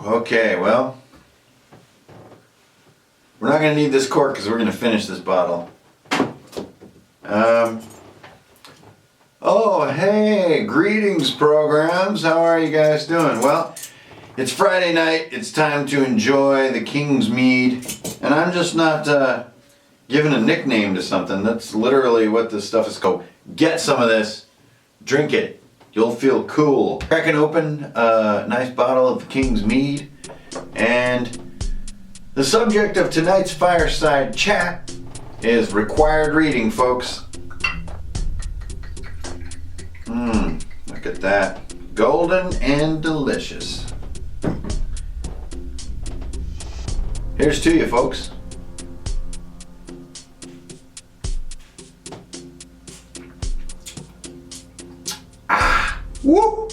Okay, well, we're not going to need this cork because we're going to finish this bottle. Oh, hey, greetings programs. How are you guys doing? Well, it's Friday night. It's time to enjoy the King's Mead. And I'm just not giving a nickname to something. That's literally what this stuff is called. Get some of this, drink it. You'll feel cool. Cracking open a nice bottle of the King's Mead. And the subject of tonight's fireside chat is required reading, folks. Look at that. Golden and delicious. Here's to you, folks. Woo!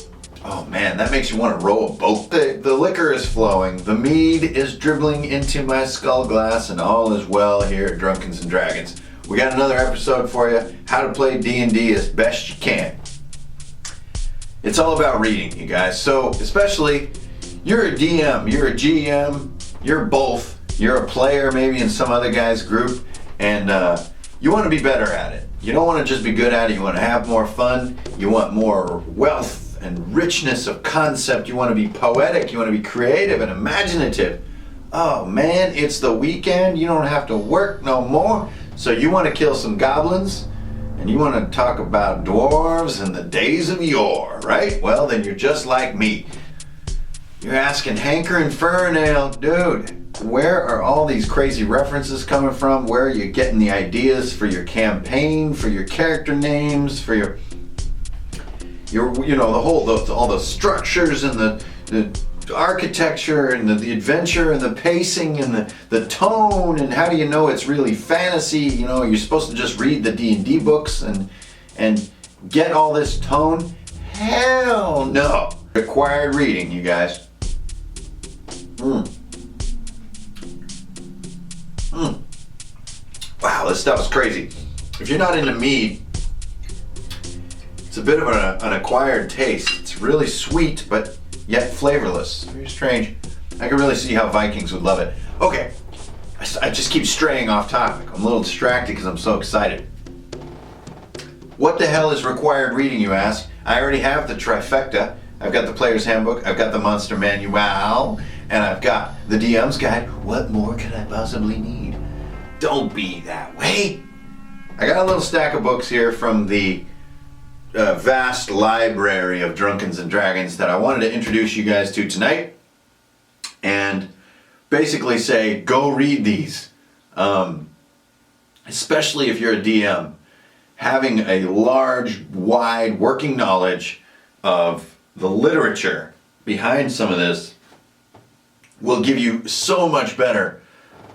Oh man, that makes you want to row a boat. The liquor is flowing, the mead is dribbling into my skull glass, and all is well here at Drunkards and Dragons. We got another episode for you, how to play D&D as best you can. It's all about reading, you guys. So, especially, you're a DM, you're a GM, you're both, you're a player maybe in some other guy's group, and you want to be better at it. You don't want to just be good at it, you want to have more fun, you want more wealth and richness of concept, you want to be poetic, you want to be creative and imaginative. Oh man, it's the weekend, you don't have to work no more, so you want to kill some goblins, and you want to talk about dwarves and the days of yore, right? Well, then you're just like me. You're asking Hanker and Furnail, dude, where are all these crazy references coming from? Where are you getting the ideas for your campaign, for your character names, for your you know, all the structures and the architecture and the adventure and the pacing and the tone, and how do you know it's really fantasy? You know, you're supposed to just read the D&D books and get all this tone? Hell no. Required reading, you guys. Wow, this stuff is crazy. If you're not into mead, it's a bit of an acquired taste. It's really sweet, but yet flavorless. Very strange. I can really see how Vikings would love it. Okay, I just keep straying off topic. I'm a little distracted because I'm so excited. What the hell is required reading, you ask? I already have the trifecta. I've got the Player's Handbook, I've got the Monster Manual, and I've got the DM's Guide. What more could I possibly need? Don't be that way. I got a little stack of books here from the vast library of Drunkards and Dragons that I wanted to introduce you guys to tonight, and basically say, go read these. Especially if you're a DM, having a large, wide working knowledge of the literature behind some of this will give you so much better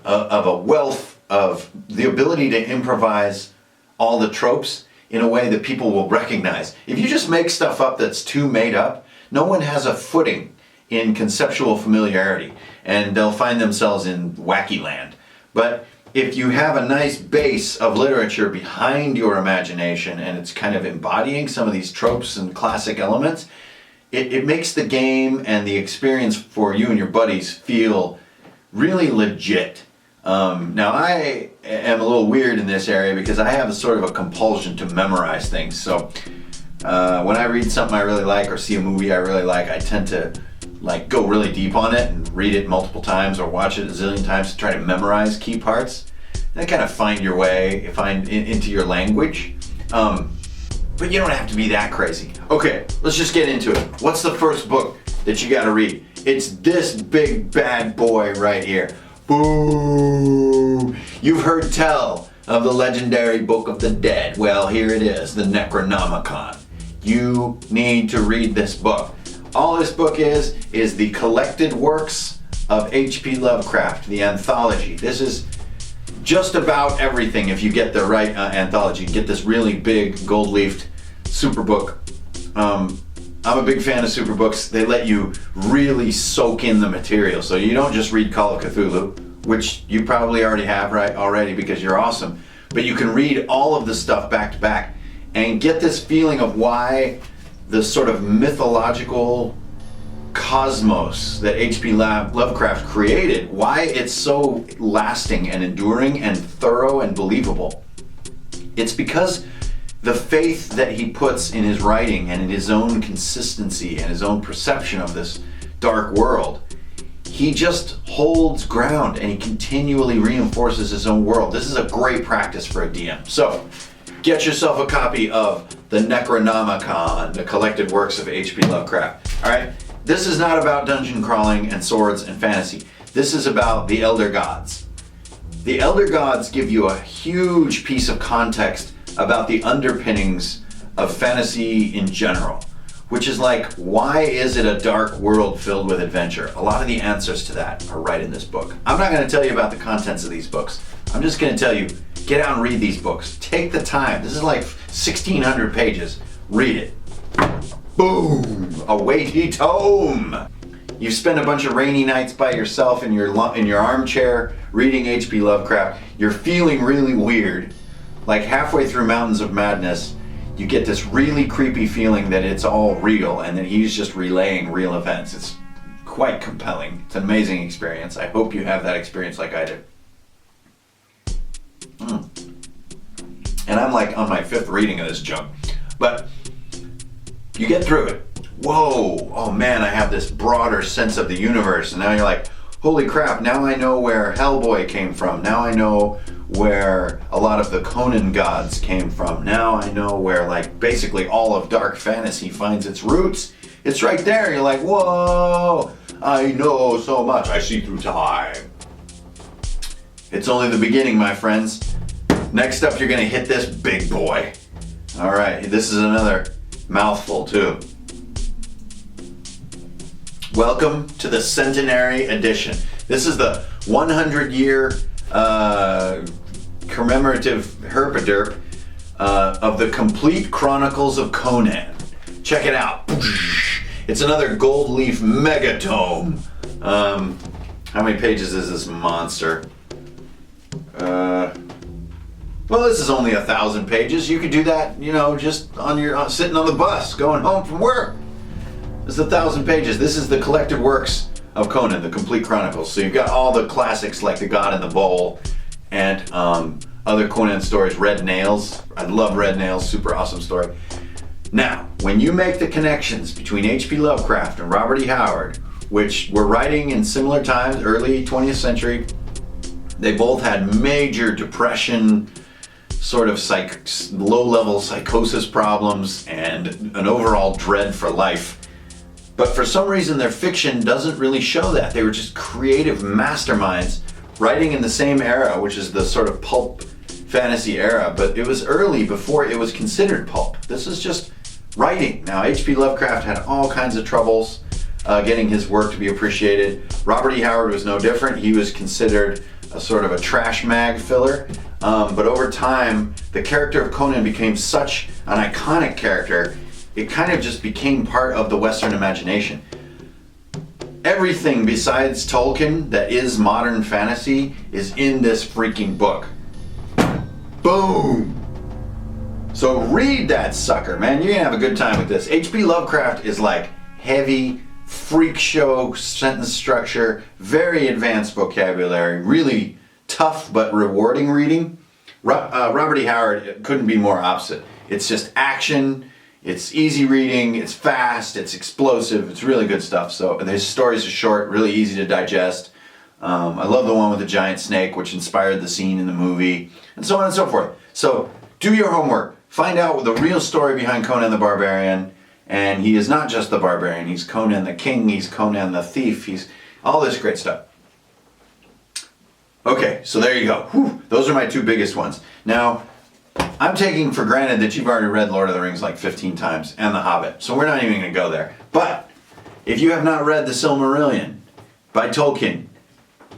of a wealth of the ability to improvise all the tropes in a way that people will recognize. If you just make stuff up that's too made up, no one has a footing in conceptual familiarity, and they'll find themselves in wacky land. But if you have a nice base of literature behind your imagination, and it's kind of embodying some of these tropes and classic elements, it makes the game and the experience for you and your buddies feel really legit. Now I am a little weird in this area because I have a sort of a compulsion to memorize things. So when I read something I really like or see a movie I really like, I tend to like go really deep on it and read it multiple times or watch it a zillion times to try to memorize key parts. And then kind of find your way, into your language. But you don't have to be that crazy. Okay, let's just get into it. What's the first book that you gotta read? It's this big bad boy right here. Boo! You've heard tell of the legendary Book of the Dead. Well, here it is, the Necronomicon. You need to read this book. All this book is the collected works of H.P. Lovecraft, the anthology. This is just about everything if you get the right anthology. You get this really big gold-leafed super book. I'm a big fan of super books. They let you really soak in the material. So you don't just read Call of Cthulhu, which you probably already have already because you're awesome. But you can read all of the stuff back to back and get this feeling of why the sort of mythological cosmos that H.P. Lovecraft created, why it's so lasting and enduring and thorough and believable. It's because the faith that he puts in his writing and in his own consistency and his own perception of this dark world, he just holds ground and he continually reinforces his own world. This is a great practice for a DM. So, get yourself a copy of the Necronomicon, the collected works of H.P. Lovecraft. All right, this is not about dungeon crawling and swords and fantasy. This is about the Elder Gods. The Elder Gods give you a huge piece of context about the underpinnings of fantasy in general, which is like, why is it a dark world filled with adventure? A lot of the answers to that are right in this book. I'm not going to tell you about the contents of these books. I'm just going to tell you, get out and read these books. Take the time. This is like 1,600 pages. Read it. Boom! A weighty tome! You spend a bunch of rainy nights by yourself in your armchair reading H.P. Lovecraft. You're feeling really weird. Like halfway through Mountains of Madness, you get this really creepy feeling that it's all real and that he's just relaying real events. It's quite compelling. It's an amazing experience. I hope you have that experience like I did. And I'm like on my 5th reading of this junk. But you get through it. Whoa, oh man, I have this broader sense of the universe. And now you're like, holy crap, now I know where Hellboy came from. Now I know where a lot of the Conan gods came from. Now I know where like basically all of dark fantasy finds its roots. It's right there. You're like, whoa, I know so much. I see through time. It's only the beginning, my friends. Next up, you're gonna hit this big boy. All right, this is another mouthful too. Welcome to the Centenary Edition. This is the 100-year commemorative herpaderp of the Complete Chronicles of Conan. Check it out. It's another gold leaf megatome. How many pages is this monster? Well, this is only 1,000 pages. You could do that, you know, just on your sitting on the bus going home from work. This is 1,000 pages. This is the collected works of Conan, the Complete Chronicles. So you've got all the classics like The God in the Bowl and other Conan stories. Red Nails. I love Red Nails. Super awesome story. Now, when you make the connections between H.P. Lovecraft and Robert E. Howard, which were writing in similar times, early 20th century, they both had major depression, sort of low-level psychosis problems, and an overall dread for life. But for some reason, their fiction doesn't really show that. They were just creative masterminds writing in the same era, which is the sort of pulp fantasy era, but it was early before it was considered pulp. This is just writing. Now, H.P. Lovecraft had all kinds of troubles getting his work to be appreciated. Robert E. Howard was no different. He was considered a sort of a trash mag filler. But over time, the character of Conan became such an iconic character, it kind of just became part of the Western imagination. Everything besides Tolkien that is modern fantasy is in this freaking book. Boom! So read that sucker, man. You're gonna have a good time with this. H.P. Lovecraft is like heavy, freak show sentence structure, very advanced vocabulary, really tough but rewarding reading. Robert E. Howard couldn't be more opposite. It's just action, it's easy reading, it's fast, it's explosive, it's really good stuff. So his stories are short, really easy to digest. I love the one with the giant snake, which inspired the scene in the movie, and so on and so forth. So do your homework. Find out the real story behind Conan the Barbarian. And he is not just the barbarian, he's Conan the king, he's Conan the thief, he's all this great stuff. Okay, so there you go. Whew, those are my 2 biggest ones. Now, I'm taking for granted that you've already read Lord of the Rings like 15 times, and The Hobbit, so we're not even going to go there. But, if you have not read the Silmarillion by Tolkien,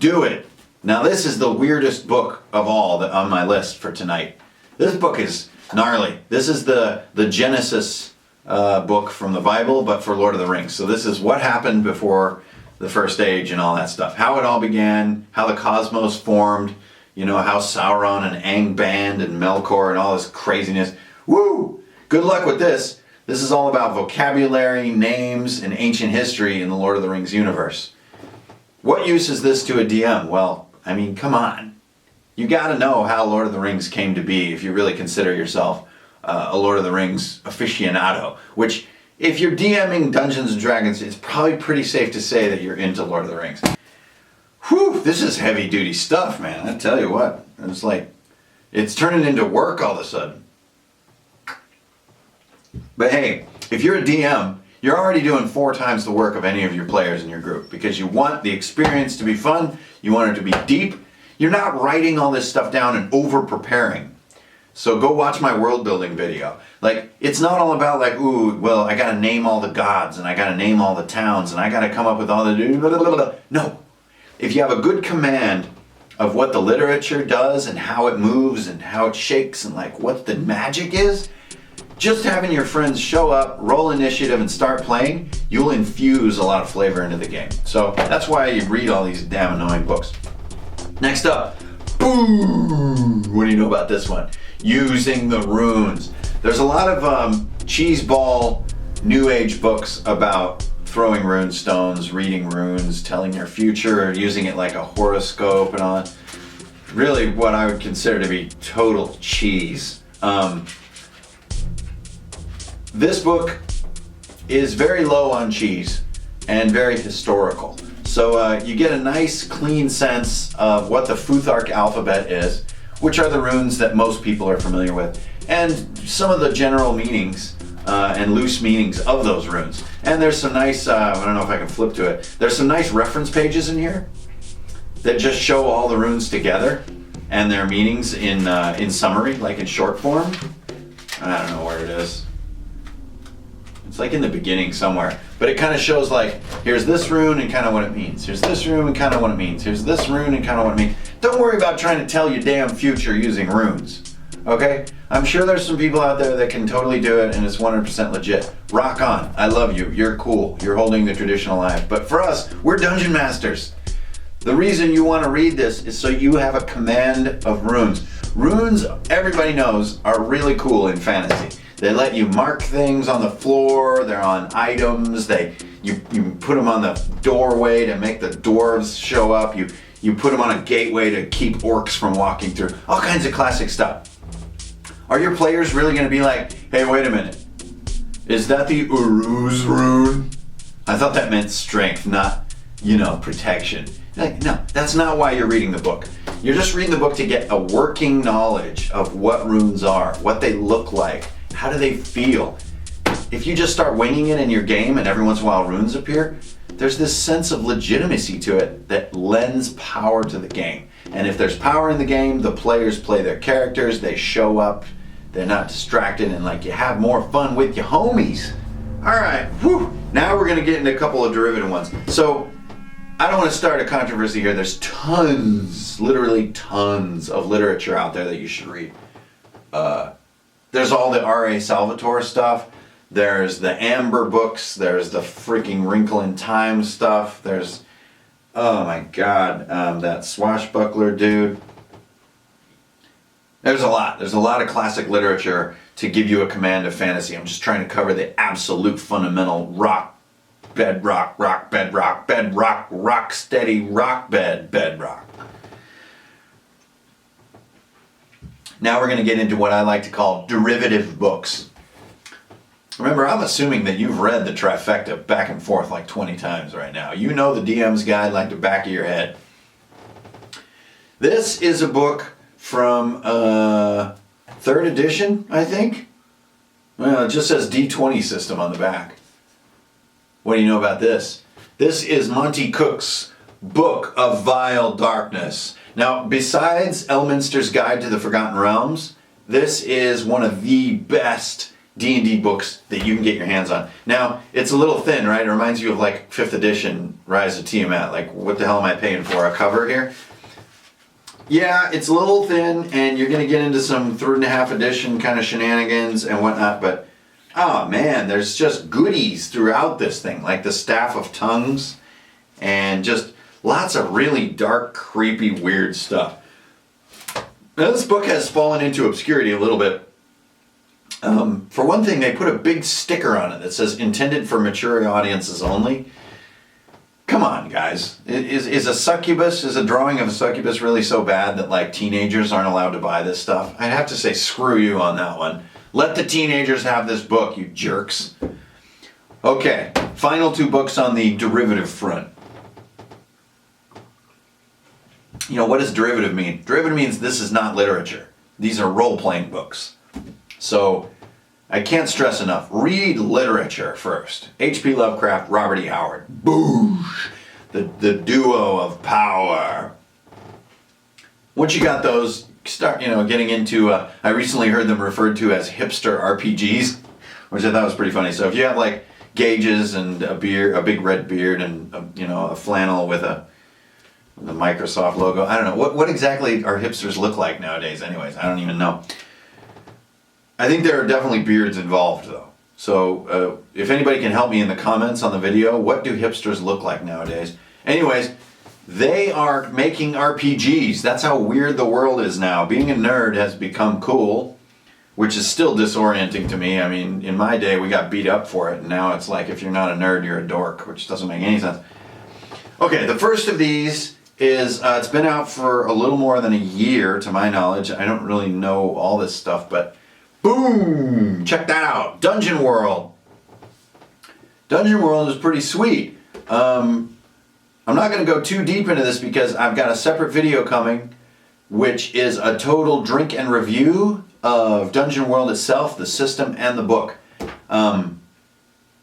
do it. Now, this is the weirdest book of all on my list for tonight. This book is gnarly. This is the Genesis book from the Bible, but for Lord of the Rings. So this is what happened before the First Age and all that stuff. How it all began, how the cosmos formed, you know, how Sauron and Angband and Melkor and all this craziness. Woo! Good luck with this. This is all about vocabulary, names, and ancient history in the Lord of the Rings universe. What use is this to a DM? Well, I mean, come on. You gotta know how Lord of the Rings came to be if you really consider yourself a Lord of the Rings aficionado. Which, if you're DMing Dungeons and Dragons, it's probably pretty safe to say that you're into Lord of the Rings. Whew, this is heavy duty stuff, man. I tell you what. It's like, it's turning into work all of a sudden. But hey, if you're a DM, you're already doing 4 times the work of any of your players in your group because you want the experience to be fun, you want it to be deep. You're not writing all this stuff down and over-preparing. So go watch my world building video. Like, it's not all about like, ooh, well, I gotta name all the gods and I gotta name all the towns and I gotta come up with all the... Blah, blah, blah. No. If you have a good command of what the literature does and how it moves and how it shakes and like what the magic is, just having your friends show up, roll initiative, and start playing, you'll infuse a lot of flavor into the game. So that's why you read all these damn annoying books. Next up, boom! What do you know about this one? Using the runes. There's a lot of cheeseball New Age books about throwing rune stones, reading runes, telling your future, using it like a horoscope and all. Really what I would consider to be total cheese. This book is very low on cheese and very historical. So you get a nice clean sense of what the Futhark alphabet is, which are the runes that most people are familiar with, and some of the general meanings and loose meanings of those runes. And there's some nice, I don't know if I can flip to it, there's some nice reference pages in here that just show all the runes together and their meanings in summary, like in short form. I don't know where it is. It's like in the beginning somewhere, but it kind of shows like, here's this rune and kind of what it means. Here's this rune and kind of what it means. Here's this rune and kind of what it means. Don't worry about trying to tell your damn future using runes, okay? I'm sure there's some people out there that can totally do it and it's 100% legit. Rock on. I love you. You're cool. You're holding the tradition alive. But for us, we're dungeon masters. The reason you want to read this is so you have a command of runes. Runes, everybody knows, are really cool in fantasy. They let you mark things on the floor, they're on items, you put them on the doorway to make the dwarves show up, you put them on a gateway to keep orcs from walking through, all kinds of classic stuff. Are your players really going to be like, hey, wait a minute, is that the Uruz rune? I thought that meant strength, not, protection. Like, no, that's not why you're reading the book. You're just reading the book to get a working knowledge of what runes are, what they look like, how do they feel? If you just start winging it in your game and every once in a while runes appear, there's this sense of legitimacy to it that lends power to the game. And if there's power in the game, the players play their characters, they show up, they're not distracted, and like you have more fun with your homies. All right, whew. Now we're gonna get into a couple of derivative ones. So I don't want to start a controversy here. There's tons, literally tons of literature out there that you should read. There's all the R.A. Salvatore stuff. There's the Amber books. There's the freaking Wrinkle in Time stuff. There's, oh my God, that Swashbuckler dude. There's a lot. There's a lot of classic literature to give you a command of fantasy. I'm just trying to cover the absolute fundamental bedrock, rock steady, rock bedrock. Now we're going to get into what I like to call derivative books. Remember, I'm assuming that you've read the trifecta back and forth like 20 times right now. You know the DM's Guide like the back of your head. This is a book from 3rd edition, I think. Well, it just says D20 system on the back. What do you know about this? This is Monte Cook's Book of Vile Darkness. Now, besides Elminster's Guide to the Forgotten Realms, this is one of the best D&D books that you can get your hands on. Now, it's a little thin, right? It reminds you of like 5th edition Rise of Tiamat. Like, what the hell am I paying for? A cover here? Yeah, it's a little thin, and you're going to get into some 3rd and a half edition kind of shenanigans and whatnot, but oh man, there's just goodies throughout this thing, like the Staff of Tongues, and just lots of really dark, creepy, weird stuff. Now, this book has fallen into obscurity a little bit. For one thing, they put a big sticker on it that says intended for mature audiences only. Come on, guys. Is a drawing of a succubus really so bad that like teenagers aren't allowed to buy this stuff? I'd have to say screw you on that one. Let the teenagers have this book, you jerks. Okay, final 2 books on the derivative front. You know, what does derivative mean? Derivative means this is not literature. These are role-playing books. So, I can't stress enough, read literature first. H.P. Lovecraft, Robert E. Howard. Boosh! The duo of power. Once you got those, start, getting into, I recently heard them referred to as hipster RPGs, which I thought was pretty funny. So if you have like gauges and a big red beard and, a flannel with the Microsoft logo, I don't know. What exactly are hipsters look like nowadays anyways? I don't even know. I think there are definitely beards involved, though. So if anybody can help me in the comments on the video, what do hipsters look like nowadays? Anyways, they are making RPGs. That's how weird the world is now. Being a nerd has become cool, which is still disorienting to me. I mean, in my day, we got beat up for it, and now it's like if you're not a nerd, you're a dork, which doesn't make any sense. Okay, the first of these is, it's been out for a little more than a year, to my knowledge. I don't really know all this stuff, but boom! Check that out. Dungeon World. Dungeon World is pretty sweet. I'm not going to go too deep into this because I've got a separate video coming, which is a total drink and review of Dungeon World itself, the system, and the book.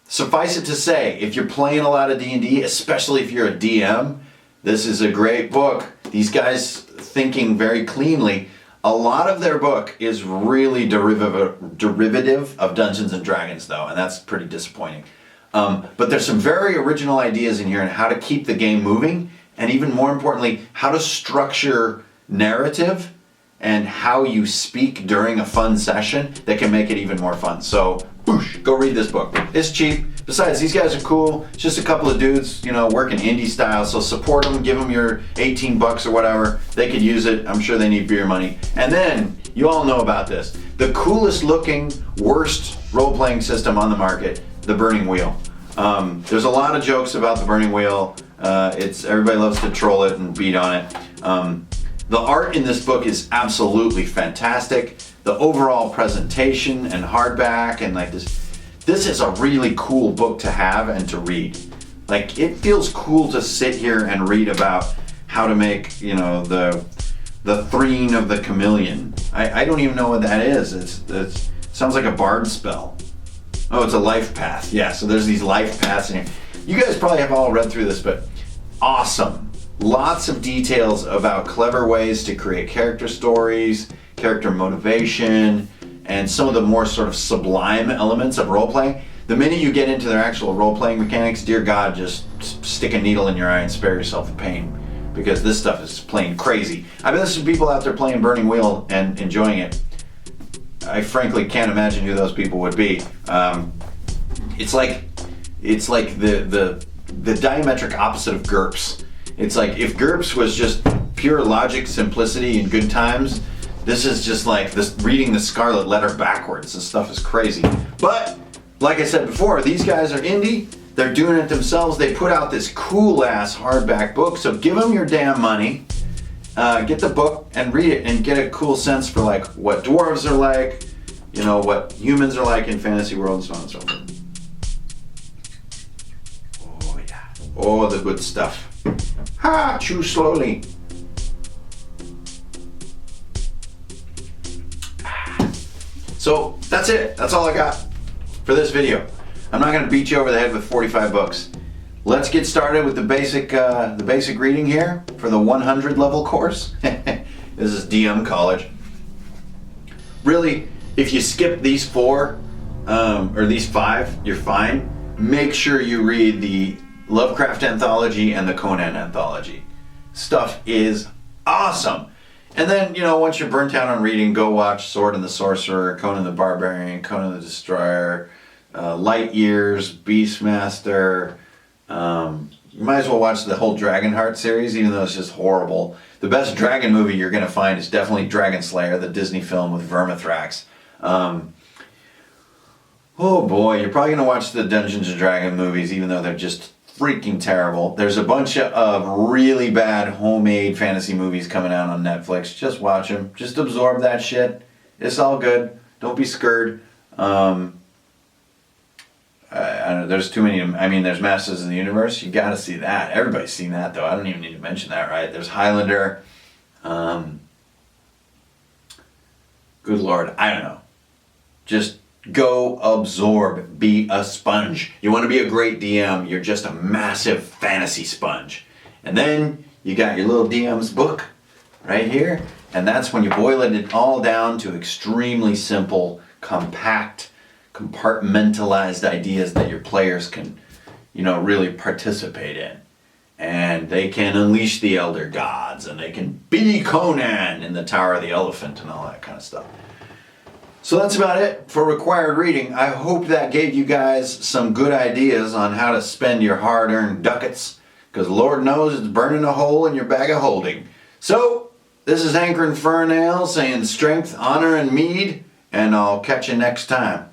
Suffice it to say, if you're playing a lot of D&D, especially if you're a DM, this is a great book. These guys thinking very cleanly. A lot of their book is really derivative of Dungeons and Dragons, though, and that's pretty disappointing. But there's some very original ideas in here on how to keep the game moving, and even more importantly, how to structure narrative and how you speak during a fun session that can make it even more fun. So, boosh, go read this book. It's cheap. Besides, these guys are cool. It's just a couple of dudes, working indie style. So support them, give them your $18 or whatever. They could use it. I'm sure they need beer money. And then, you all know about this. The coolest looking, worst role-playing system on the market, the Burning Wheel. There's a lot of jokes about the Burning Wheel. Everybody loves to troll it and beat on it. The art in this book is absolutely fantastic. The overall presentation and hardback and like this is a really cool book to have and to read. Like, it feels cool to sit here and read about how to make, the threne of the chameleon. I don't even know what that is. It sounds like a bard spell. Oh, it's a life path. Yeah, so there's these life paths in here. You guys probably have all read through this, but awesome. Lots of details about clever ways to create character stories, character motivation, and some of the more sort of sublime elements of role-playing. The minute you get into their actual role-playing mechanics, dear God, just stick a needle in your eye and spare yourself the pain, because this stuff is plain crazy. I've been listening to people out there playing Burning Wheel and enjoying it. I frankly can't imagine who those people would be. It's like the diametric opposite of GURPS. It's like if GURPS was just pure logic, simplicity, and good times, this is just like this reading the Scarlet Letter backwards. This stuff is crazy. But like I said before, these guys are indie. They're doing it themselves. They put out this cool ass hardback book. So give them your damn money. Get the book and read it and get a cool sense for like what dwarves are like, what humans are like in fantasy world and so on and so forth. Oh yeah. Oh, the good stuff. Ha! Chew slowly. So that's it. That's all I got for this video. I'm not going to beat you over the head with 45 books. Let's get started with the basic reading here for the 100 level course. This is DM college. Really, if you skip these 4 or these 5, you're fine. Make sure you read the Lovecraft anthology and the Conan anthology. Stuff is awesome. And then, once you're burnt out on reading, go watch Sword and the Sorcerer, Conan the Barbarian, Conan the Destroyer, Light Years, Beastmaster. You might as well watch the whole Dragonheart series, even though it's just horrible. The best dragon movie you're going to find is definitely Dragon Slayer, the Disney film with Vermithrax. Oh boy, you're probably gonna watch the Dungeons and Dragons movies, even though they're just freaking terrible. There's a bunch of really bad homemade fantasy movies coming out on Netflix. Just watch them. Just absorb that shit. It's all good. Don't be scared. I don't know, there's too many. I mean, there's Masters of the Universe. You got to see that. Everybody's seen that, though. I don't even need to mention that, right? There's Highlander. Good Lord, I don't know. Just go absorb. Be a sponge. You want to be a great DM, you're just a massive fantasy sponge. And then you got your little DM's book right here. And that's when you boil it all down to extremely simple, compact, compartmentalized ideas that your players can, really participate in. And they can unleash the elder gods, and they can be Conan in the Tower of the Elephant and all that kind of stuff. So that's about it for required reading. I hope that gave you guys some good ideas on how to spend your hard-earned ducats, because Lord knows it's burning a hole in your bag of holding. So, this is Anchor and Fernale saying strength, honor, and mead, and I'll catch you next time.